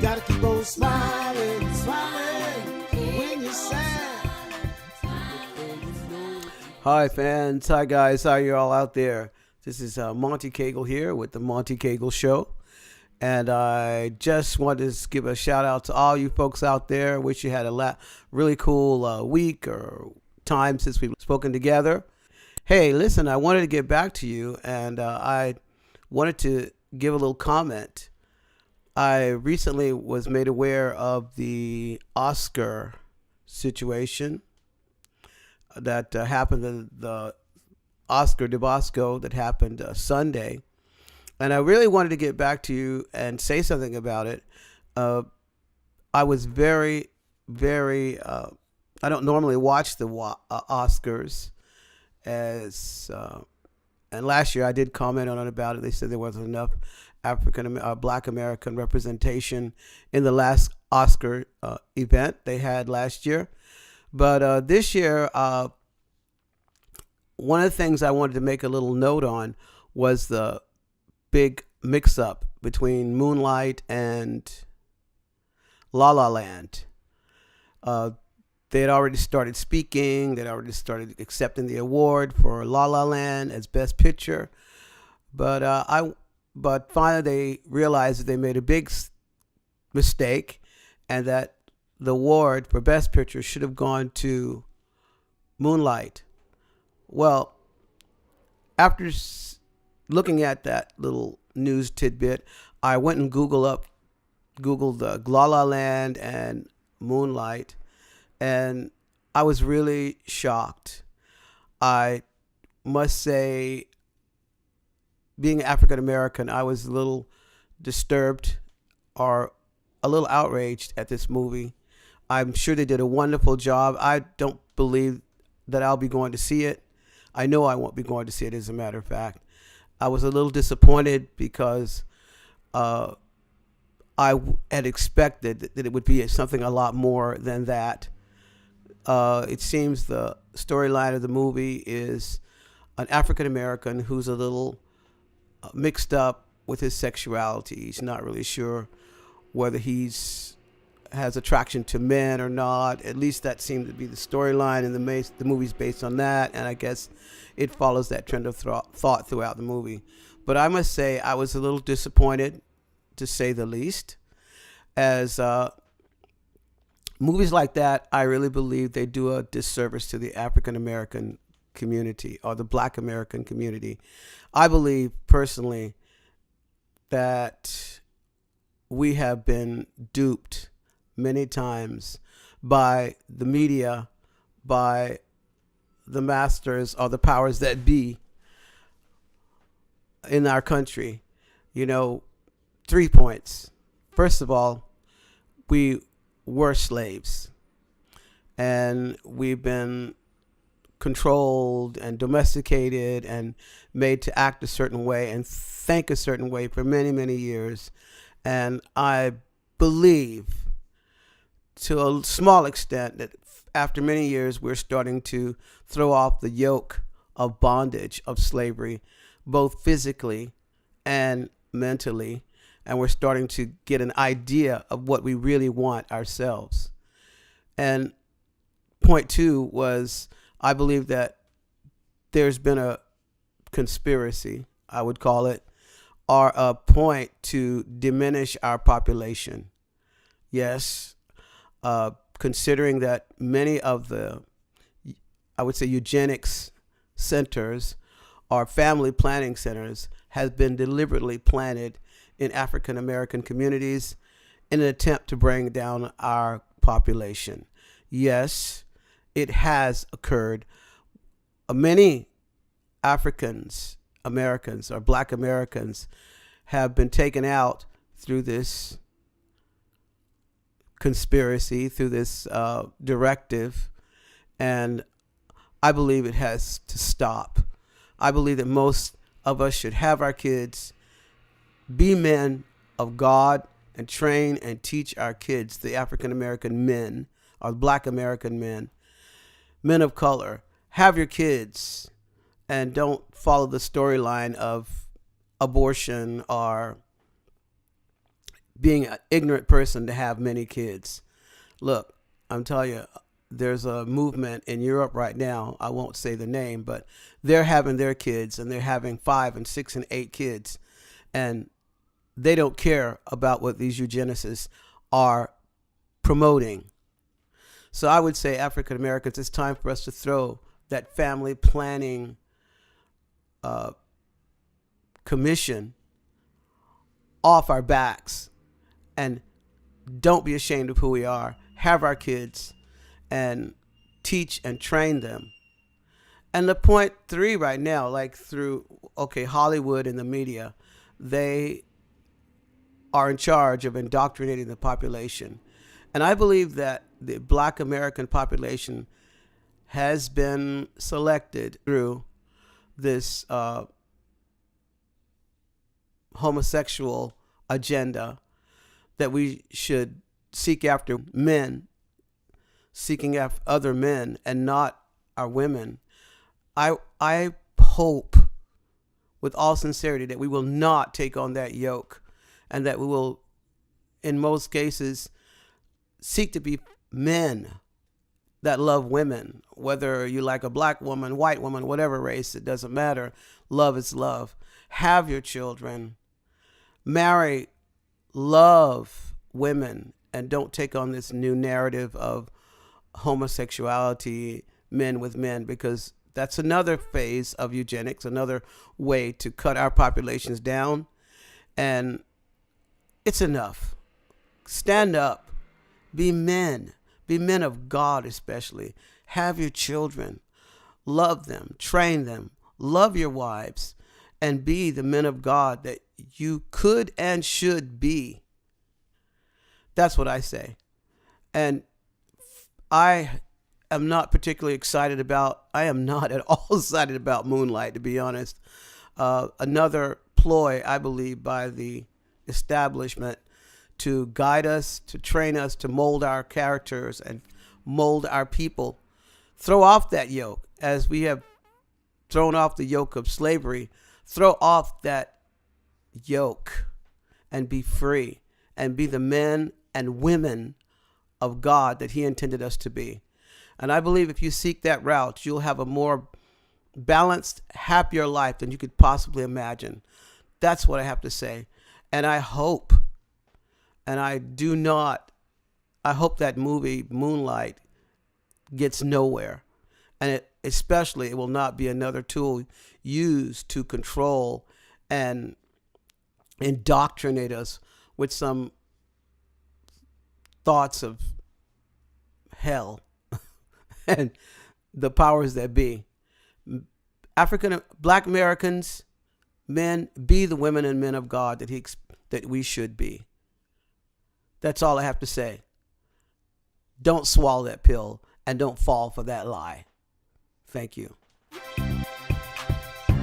gotta keep on smiling, smiling when you're sad. Hi fans, hi guys, how you all out there? This is Monte Cagle here with the Monte Cagle Show. And I just wanted to give a shout out to all you folks out there. Wish you had a really cool week or time since we've spoken together. Hey, listen, I wanted to get back to you, and I wanted to give a little comment. I recently was made aware of the Oscar situation that happened, the Oscar debacle that happened Sunday. And I really wanted to get back to you and say something about it. I was very, very, I don't normally watch the Oscars, and last year I did comment on it about it. They said there wasn't enough Black American representation in the last Oscar event they had last year. But this year, one of the things I wanted to make a little note on was the big mix-up between Moonlight and La La Land. They had already started speaking. They'd already started accepting the award for La La Land as Best Picture. But finally they realized that they made a big mistake, and that the award for Best Picture should have gone to Moonlight. Well, after looking at that little news tidbit, I went and Googled La La Land and Moonlight, and I was really shocked. I must say, being African American, I was a little disturbed or a little outraged at this movie. I'm sure they did a wonderful job. I don't believe that I'll be going to see it. I know I won't be going to see it, as a matter of fact. I was a little disappointed because I had expected that it would be something a lot more than that. It seems the storyline of the movie is an African American who's a little mixed up with his sexuality. He's not really sure whether has attraction to men or not. At least that seemed to be the storyline, and the movie's based on that, and I guess it follows that trend of thought throughout the movie. But I must say I was a little disappointed, to say the least, as movies like that, I really believe they do a disservice to the African American community or the Black American community. I believe personally that we have been duped many times by the media, by the masters or the powers that be in our country. 3 points. First of all, we were slaves, and we've been controlled and domesticated and made to act a certain way and think a certain way for many, many years. And I believe, to a small extent, that after many years we're starting to throw off the yoke of bondage of slavery, both physically and mentally, and we're starting to get an idea of what we really want ourselves. And point two was, I believe that there's been a conspiracy, I would call it, or a point to diminish our population. Yes, considering that many of the, I would say, eugenics centers or family planning centers has been deliberately planted in African American communities in an attempt to bring down our population. Yes, it has occurred. Many Africans, Americans, or Black Americans have been taken out through this conspiracy, through this directive, and I believe it has to stop. I believe that most of us should have our kids be men of God and train and teach our kids, the African American men or Black American men of color. Have your kids and don't follow the storyline of abortion or being an ignorant person to have many kids. Look, I'm telling you, there's a movement in Europe right now. I won't say the name, but they're having their kids and they're having 5 and 6 and 8 kids. And they don't care about what these eugenicists are promoting. So I would say, African Americans, it's time for us to throw that family planning commission off our backs and don't be ashamed of who we are. Have our kids and teach and train them. And the point 3 right now, like through, Hollywood and the media, they are in charge of indoctrinating the population. And I believe that the Black American population has been selected through this homosexual agenda, that we should seek after men, seeking after other men and not our women. I hope with all sincerity that we will not take on that yoke, and that we will, in most cases, seek to be men that love women, whether you like a black woman, white woman, whatever race, it doesn't matter. Love is love. Have your children. Marry, love women, and don't take on this new narrative of homosexuality, men with men, because that's another phase of eugenics, another way to cut our populations down. And it's enough. Stand up. Be men of God especially. Have your children. Love them. Train them. Love your wives. And be the men of God that you could and should be. That's what I say. And I am not particularly excited about, I am not at all excited about Moonlight, to be honest. Another ploy, I believe, by the establishment to guide us, to train us, to mold our characters and mold our people. Throw off that yoke, as we have thrown off the yoke of slavery. Throw off that yoke and be free and be the men and women of God that He intended us to be. And I believe if you seek that route, you'll have a more balanced, happier life than you could possibly imagine. That's what I have to say. And I hope, and I hope that movie Moonlight gets nowhere. And especially it will not be another tool used to control and indoctrinate us with some thoughts of hell and the powers that be. Black Americans, men, be the women and men of God that we should be. That's all I have to say. Don't swallow that pill and don't fall for that lie. Thank you.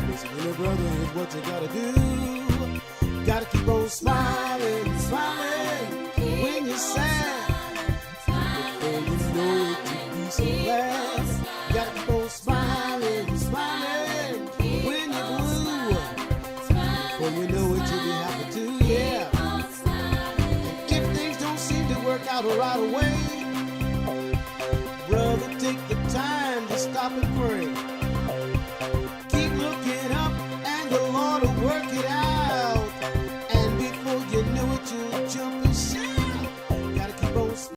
Listen, little brother, here's what you gotta do. Gotta keep on smiling, smiling when you're sad. Before you know it, you'll be so glad. Gotta keep on smiling, smiling when you're blue. Before you know it, you'll be happy too, yeah. And if things don't seem to work out right away,